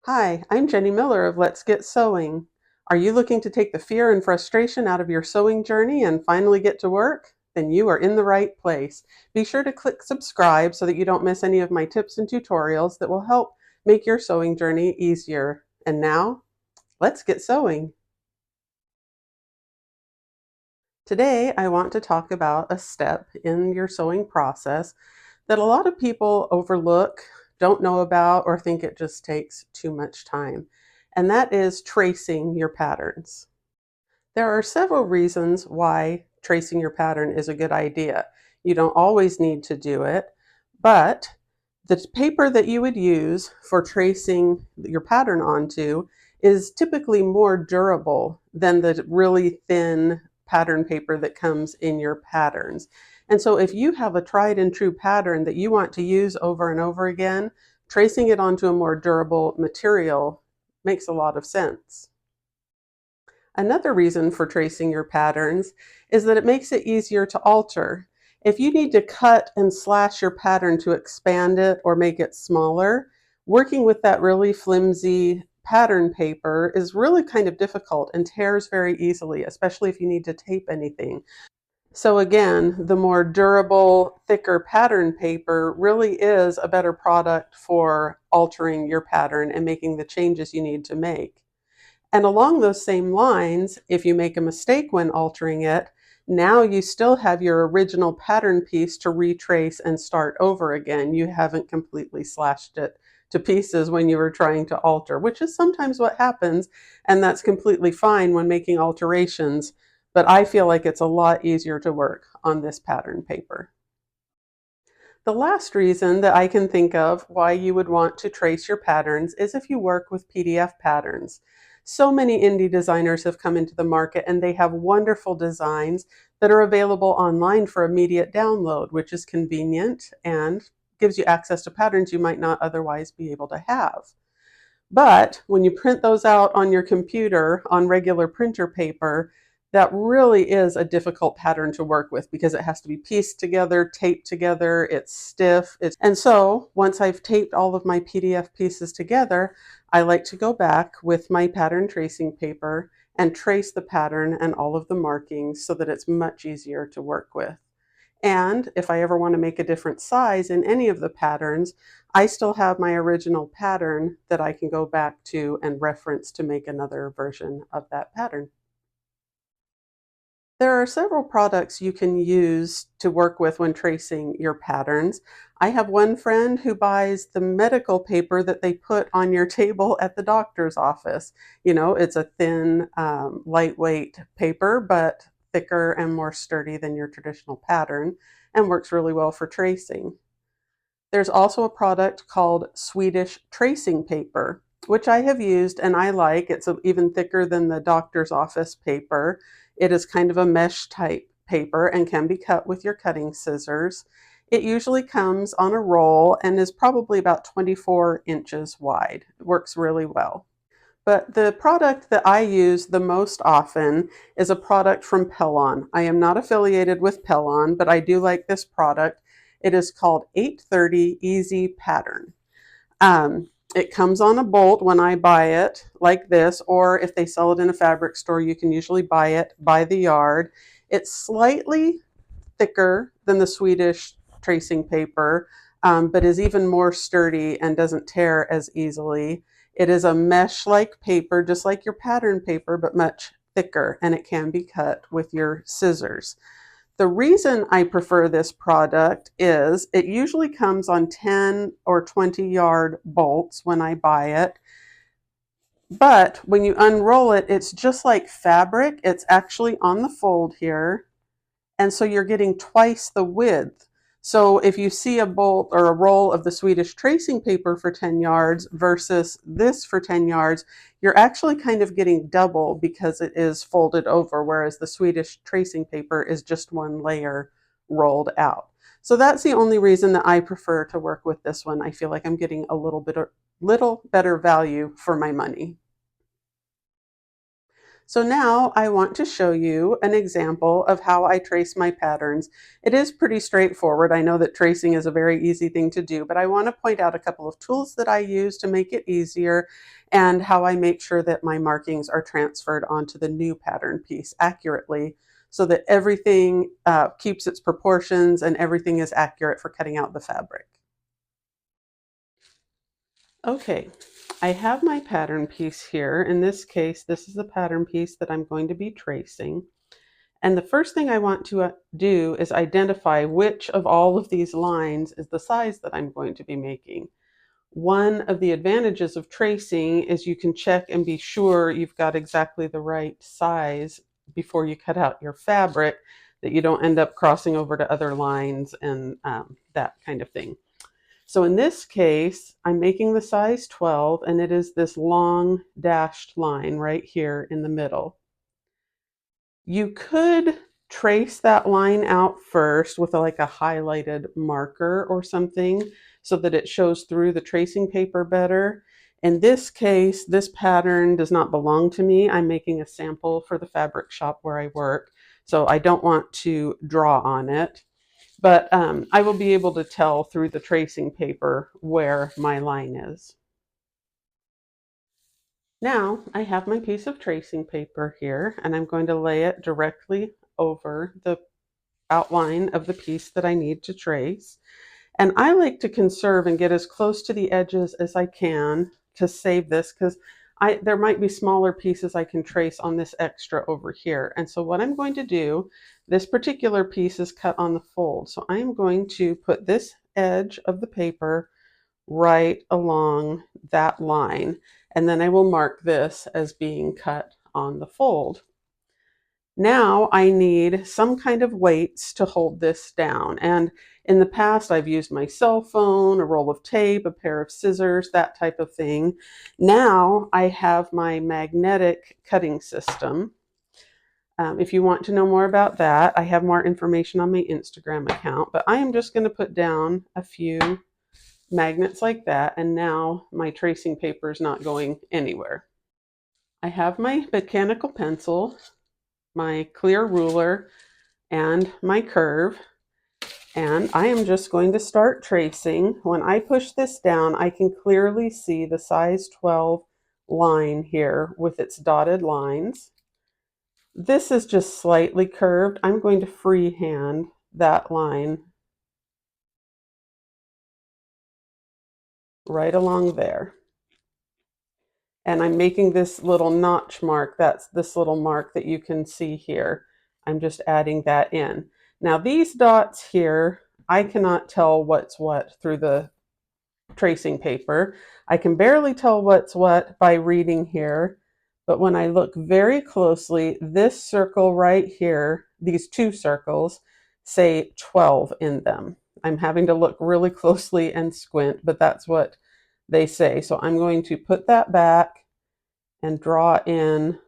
Hi, I'm Jenny Miller of Let's Get Sewing. Are you looking to take the fear and frustration out of your sewing journey and finally get to work? Then you are in the right place. Be sure to click subscribe so that you don't miss any of my tips and tutorials that will help make your sewing journey easier. And now, let's get sewing. Today, I want to talk about a step in your sewing process that a lot of people overlook, don't know about, or think it just takes too much time. And that is tracing your patterns. There are several reasons why tracing your pattern is a good idea. You don't always need to do it, but the paper that you would use for tracing your pattern onto is typically more durable than the really thin pattern paper that comes in your patterns. And so if you have a tried and true pattern that you want to use over and over again, tracing it onto a more durable material makes a lot of sense. Another reason for tracing your patterns is that it makes it easier to alter. If you need to cut and slash your pattern to expand it or make it smaller, working with that really flimsy pattern paper is really kind of difficult and tears very easily, especially if you need to tape anything. So again, the more durable, thicker pattern paper really is a better product for altering your pattern and making the changes you need to make. And along those same lines, if you make a mistake when altering it, now you still have your original pattern piece to retrace and start over again. You haven't completely slashed it to pieces when you were trying to alter, which is sometimes what happens, and that's completely fine when making alterations. But I feel like it's a lot easier to work on this pattern paper. The last reason that I can think of why you would want to trace your patterns is if you work with PDF patterns. So many indie designers have come into the market and they have wonderful designs that are available online for immediate download, which is convenient and gives you access to patterns you might not otherwise be able to have. But when you print those out on your computer on regular printer paper, that really is a difficult pattern to work with because it has to be pieced together, taped together, it's stiff. And so once I've taped all of my PDF pieces together, I like to go back with my pattern tracing paper and trace the pattern and all of the markings so that it's much easier to work with. And if I ever want to make a different size in any of the patterns, I still have my original pattern that I can go back to and reference to make another version of that pattern. There are several products you can use to work with when tracing your patterns. I have one friend who buys the medical paper that they put on your table at the doctor's office. You know, it's a thin, lightweight paper, but thicker and more sturdy than your traditional pattern and works really well for tracing. There's also a product called Swedish tracing paper, which I have used and I like. It's even thicker than the doctor's office paper. It is kind of a mesh type paper and can be cut with your cutting scissors. It usually comes on a roll and is probably about 24 inches wide. It works really well. But the product that I use the most often is a product from Pellon. I am not affiliated with Pellon, but I do like this product. It is called 830 Easy Pattern. It comes on a bolt when I buy it, like this, or if they sell it in a fabric store, you can usually buy it by the yard. It's slightly thicker than the Swedish tracing paper, but is even more sturdy and doesn't tear as easily. It is a mesh-like paper, just like your pattern paper, but much thicker, and it can be cut with your scissors. The reason I prefer this product is it usually comes on 10 or 20 yard bolts when I buy it. But when you unroll it, it's just like fabric. It's actually on the fold here. And so you're getting twice the width. So if you see a bolt or a roll of the Swedish tracing paper for 10 yards versus this for 10 yards, you're actually kind of getting double because it is folded over, whereas the Swedish tracing paper is just one layer rolled out. So that's the only reason that I prefer to work with this one. I feel like I'm getting a little better value for my money. So now I want to show you an example of how I trace my patterns. It is pretty straightforward. I know that tracing is a very easy thing to do, but I want to point out a couple of tools that I use to make it easier and how I make sure that my markings are transferred onto the new pattern piece accurately so that everything keeps its proportions and everything is accurate for cutting out the fabric. Okay, I have my pattern piece here. In this case, this is the pattern piece that I'm going to be tracing. And the first thing I want to do is identify which of all of these lines is the size that I'm going to be making. One of the advantages of tracing is you can check and be sure you've got exactly the right size before you cut out your fabric, that you don't end up crossing over to other lines and that kind of thing. So in this case, I'm making the size 12, and it is this long dashed line right here in the middle. You could trace that line out first with like a highlighted marker or something so that it shows through the tracing paper better. In this case, this pattern does not belong to me. I'm making a sample for the fabric shop where I work, so I don't want to draw on it. But I will be able to tell through the tracing paper where my line is. Now I have my piece of tracing paper here, and I'm going to lay it directly over the outline of the piece that I need to trace. And I like to conserve and get as close to the edges as I can to save this, because there might be smaller pieces I can trace on this extra over here. And so what I'm going to do, this particular piece is cut on the fold. So I'm going to put this edge of the paper right along that line. And then I will mark this as being cut on the fold. Now I need some kind of weights to hold this down. And in the past, I've used my cell phone, a roll of tape, a pair of scissors, that type of thing. Now I have my magnetic cutting system. If you want to know more about that, I have more information on my Instagram account, but I am just going to put down a few magnets like that, and now my tracing paper is not going anywhere. I have my mechanical pencil, my clear ruler, and my curve, and I am just going to start tracing. When I push this down, I can clearly see the size 12 line here with its dotted lines. This is just slightly curved. I'm going to freehand that line right along there. And I'm making this little notch mark. That's this little mark that you can see here. I'm just adding that in. Now these dots here, I cannot tell what's what through the tracing paper. I can barely tell what's what by reading here, but when I look very closely, this circle right here, these two circles, say 12 in them. I'm having to look really closely and squint, but that's what they say. So I'm going to put that back and draw in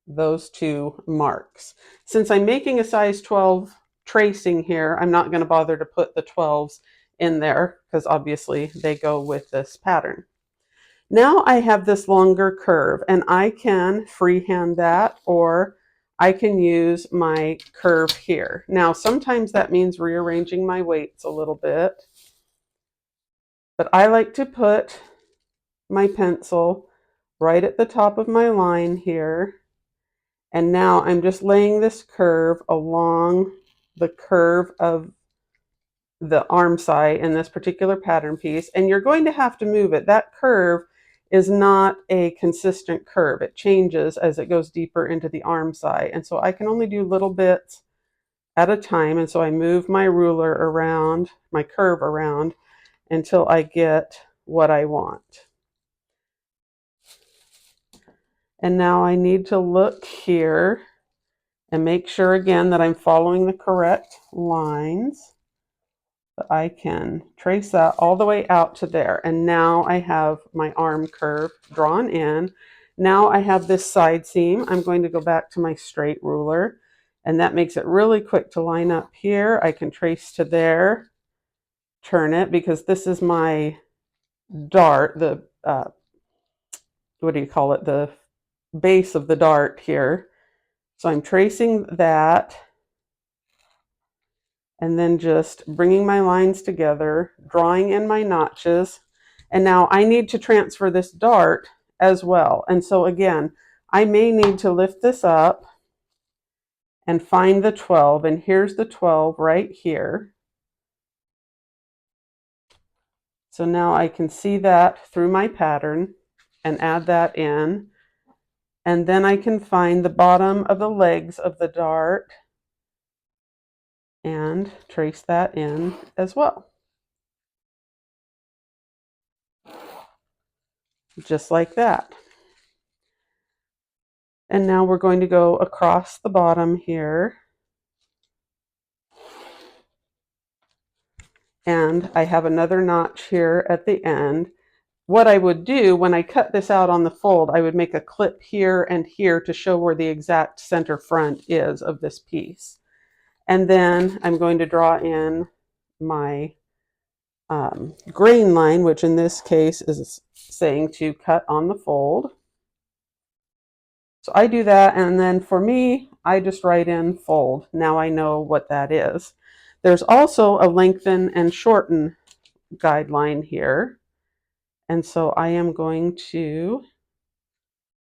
those two marks. Since I'm making a size 12 tracing here, I'm not going to bother to put the 12s in there because obviously they go with this pattern. Now I have this longer curve, and I can freehand that, or I can use my curve here. Now sometimes that means rearranging my weights a little bit, but I like to put my pencil right at the top of my line here. And now I'm just laying this curve along the curve of the arm side in this particular pattern piece, and you're going to have to move it. That curve is not a consistent curve. It changes as it goes deeper into the arm side, and so I can only do little bits at a time, and so I move my ruler around, my curve around, until I get what I want. And now I need to look here and make sure again that I'm following the correct lines. But I can trace that all the way out to there. And now I have my arm curve drawn in. Now I have this side seam. I'm going to go back to my straight ruler, and that makes it really quick to line up here. I can trace to there, turn it, because this is my dart, the, what do you call it? The base of the dart here. So I'm tracing that and then just bringing my lines together, drawing in my notches. And now I need to transfer this dart as well. And so again, I may need to lift this up and find the 12. And here's the 12 right here. So now I can see that through my pattern and add that in. And then I can find the bottom of the legs of the dart and trace that in as well. Just like that. And now we're going to go across the bottom here. And I have another notch here at the end. What I would do when I cut this out on the fold, I would make a clip here and here to show where the exact center front is of this piece. And then I'm going to draw in my grain line, which in this case is saying to cut on the fold. So I do that, and then for me, I just write in fold. Now I know what that is. There's also a lengthen and shorten guideline here. And so I am going to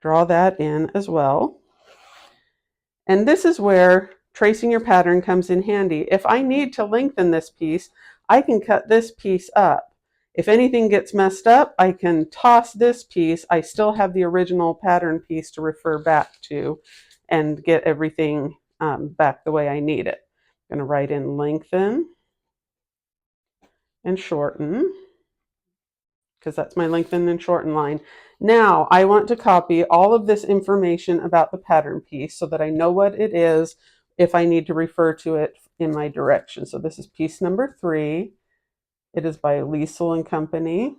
draw that in as well. And this is where tracing your pattern comes in handy. If I need to lengthen this piece, I can cut this piece up. If anything gets messed up, I can toss this piece. I still have the original pattern piece to refer back to and get everything back the way I need it. I'm going to write in lengthen and shorten, because that's my lengthen and shorten line. Now I want to copy all of this information about the pattern piece so that I know what it is if I need to refer to it in my direction. So this is piece number 3. It is by Liesel and Company.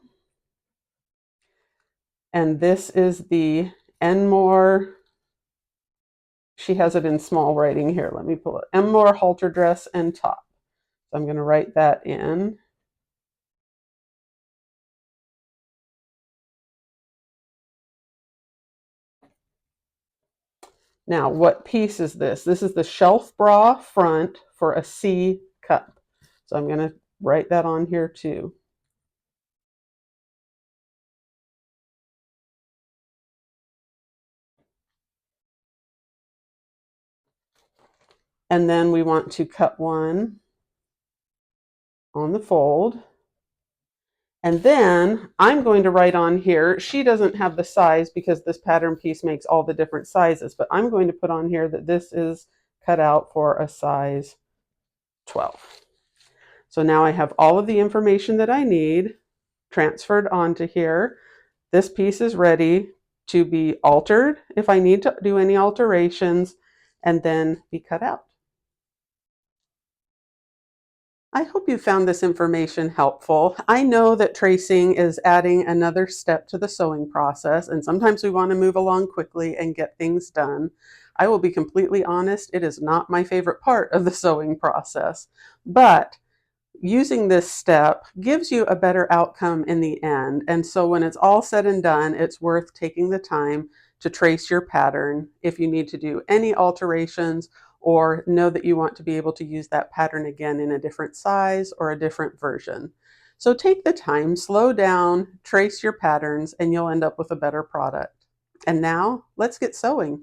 And this is the Enmore, she has it in small writing here. Let me pull it. Enmore halter dress and top. So I'm going to write that in. Now, what piece is this? This is the shelf bra front for a C cup. So I'm going to write that on here too. And then we want to cut one on the fold. And then I'm going to write on here, she doesn't have the size because this pattern piece makes all the different sizes, but I'm going to put on here that this is cut out for a size 12. So now I have all of the information that I need transferred onto here. This piece is ready to be altered if I need to do any alterations, and then be cut out. I hope you found this information helpful. I know that tracing is adding another step to the sewing process, and sometimes we want to move along quickly and get things done. I will be completely honest, it is not my favorite part of the sewing process, but using this step gives you a better outcome in the end. And so when it's all said and done, it's worth taking the time to trace your pattern if you need to do any alterations or know that you want to be able to use that pattern again in a different size or a different version. So take the time, slow down, trace your patterns, and you'll end up with a better product. And now let's get sewing.